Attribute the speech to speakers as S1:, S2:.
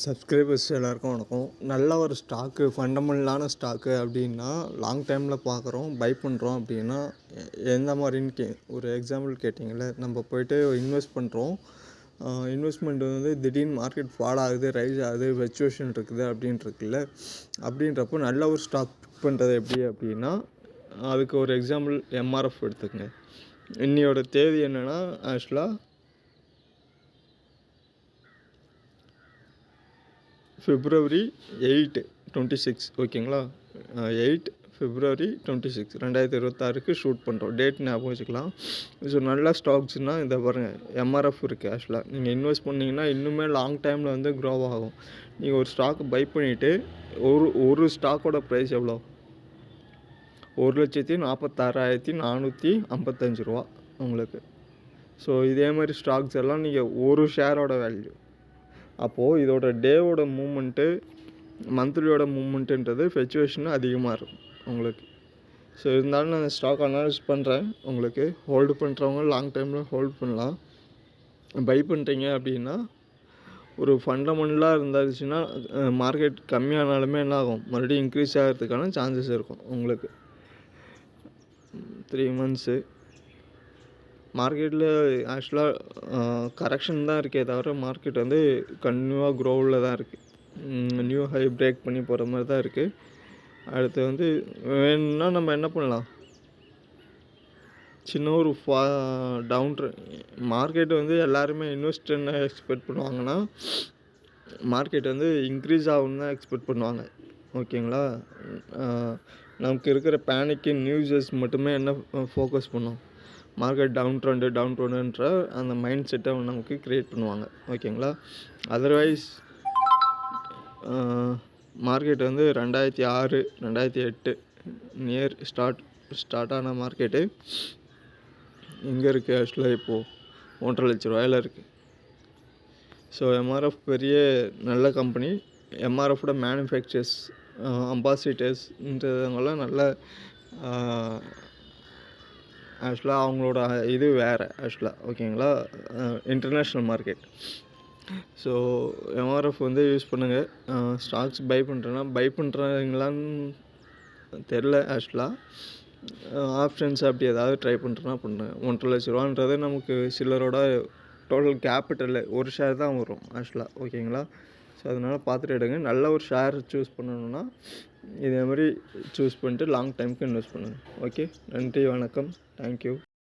S1: Subscribers எல்லாருக்கும் வணக்கம். நல்ல ஒரு ஸ்டாக்கு ஃபண்டமெண்டலான ஸ்டாக்கு அப்படின்னா லாங் டைமில் பார்க்குறோம், பை பண்ணுறோம் அப்படின்னா எந்த மாதிரின்னு ஒரு எக்ஸாம்பிள் கேட்டிங்களே, நம்ம போய்ட்டு இன்வெஸ்ட் பண்ணுறோம். இன்வெஸ்ட்மெண்ட் வந்து திடீர்னு மார்க்கெட் ஃபால் ஆகுது, ரைஸ் ஆகுது, ஃப்ளக்சுவேஷன் இருக்குது அப்படின்றதுல அப்படின்றப்போ நல்ல ஒரு ஸ்டாக் பிக் பண்ணுறது எப்படி அப்படின்னா, அதுக்கு ஒரு எக்ஸாம்பிள் எம்ஆர்எஃப் எடுத்துக்கங்க. இன்னையோட தேதி என்னென்னா, ஆக்சுவலாக February 8, 26 ஓகேங்களா. 8 February 26 2026க்கு ஷூட் பண்ணுறோம். டேட் ஞாபகம் வச்சுக்கலாம். ஸோ நல்ல ஸ்டாக்ஸ்னால் இதை பாருங்கள், எம்ஆர்எஃப் இருக்குது. ஆக்சுவலாக நீங்கள் இன்வெஸ்ட் பண்ணிங்கன்னா இன்னுமே லாங் டைமில் வந்து க்ரோ ஆகும். நீங்கள் ஒரு ஸ்டாக் பை பண்ணிவிட்டு ஒரு ஸ்டாக்கோட ப்ரைஸ் எவ்வளோ? 1,46,455 ரூபா உங்களுக்கு. ஸோ இதே மாதிரி ஸ்டாக்ஸ் எல்லாம் நீங்கள் ஒரு ஷேரோட வேல்யூ. அப்போது இதோட டேவோட மூமெண்ட்டு, மந்த்லியோட மூமெண்ட்டுன்றது ஃப்ளக்சுவேஷன் அதிகமாக இருக்கும் உங்களுக்கு. ஸோ இருந்தாலும் நான் ஸ்டாக் அனலைஸ் பண்ணுறேன் உங்களுக்கு. ஹோல்டு பண்ணுறவங்க லாங் டைமில் ஹோல்ட் பண்ணலாம். பை பண்ணுறீங்க அப்படின்னா ஒரு ஃபண்டமெண்டலாக இருந்துச்சுன்னா மார்க்கெட் கம்மியானாலுமே என்ன ஆகும், மறுபடியும் இன்க்ரீஸ் ஆகிறதுக்கான சான்சஸ் இருக்கும் உங்களுக்கு. 3 months மார்க்கெட்டில் ஆக்சுவலாக கரெக்ஷன் தான் இருக்கே தவிர மார்க்கெட் வந்து கன்டினியூவாக க்ரோவில் தான் இருக்குது. நியூ ஹை பிரேக் பண்ணி போகிற மாதிரி தான் இருக்குது. அடுத்து வந்து வேணும்னா நம்ம என்ன பண்ணலாம், சின்ன ஒரு டவுன் மார்க்கெட் வந்து எல்லாருமே இன்வெஸ்ட் என்ன எக்ஸ்பெக்ட் பண்ணுவாங்கன்னா, மார்க்கெட் வந்து இன்க்ரீஸ் ஆகும்னு தான் எக்ஸ்பெக்ட் பண்ணுவாங்க ஓகேங்களா. நமக்கு இருக்கிற பேனிக்கு நியூஸஸ் மட்டுமே என்ன ஃபோக்கஸ் பண்ணோம், மார்க்கெட் டவுன் ட்ரெண்டுன்ற அந்த மைண்ட் செட்டை நமக்கு க்ரியேட் பண்ணுவாங்க ஓகேங்களா. அதர்வைஸ் மார்க்கெட் வந்து 2006 2008 நியர் ஸ்டார்ட் ஆன மார்க்கெட்டு எங்கே இருக்குது, ஆக்சுவலாக இப்போது 1.5 லட்ச ரூபாயில் இருக்குது. ஸோ எம்ஆர்எஃப் பெரிய நல்ல கம்பெனி. எம்ஆர்எஃபோட மேனுஃபேக்சர்ஸ், அம்பாசிடர்ஸ்ன்றவங்களாம் நல்ல ஆக்சுவலாக அவங்களோட இது வேறு ஆக்சுவலாக ஓகேங்களா, இன்டர்நேஷ்னல் மார்க்கெட். ஸோ எம்ஆர்எஃப் வந்து யூஸ் பண்ணுங்கள். ஸ்டாக்ஸ் பை பண்ணுறீங்களான்னு தெரில ஆக்சுவலாக. ஆப்ஷன்ஸ் அப்படி ஏதாவது ட்ரை பண்ணுறேன்னா பண்ணுறேன். 1.5 லட்ச ரூபான்றது நமக்கு சிலரோட டோட்டல் கேபிட்டல் ஒரு ஷேர் தான் வரும் ஆக்சுவலாக ஓகேங்களா. ஸோ அதனால் பார்த்துட்டு எடுங்க. நல்ல ஒரு ஷேர் சூஸ் பண்ணணுன்னா இதே மாதிரி சூஸ் பண்ணிட்டு லாங் டைமுக்கு இன்வெஸ்ட் பண்ணுங்கள். ஓகே, நன்றி, வணக்கம், தேங்க்யூ.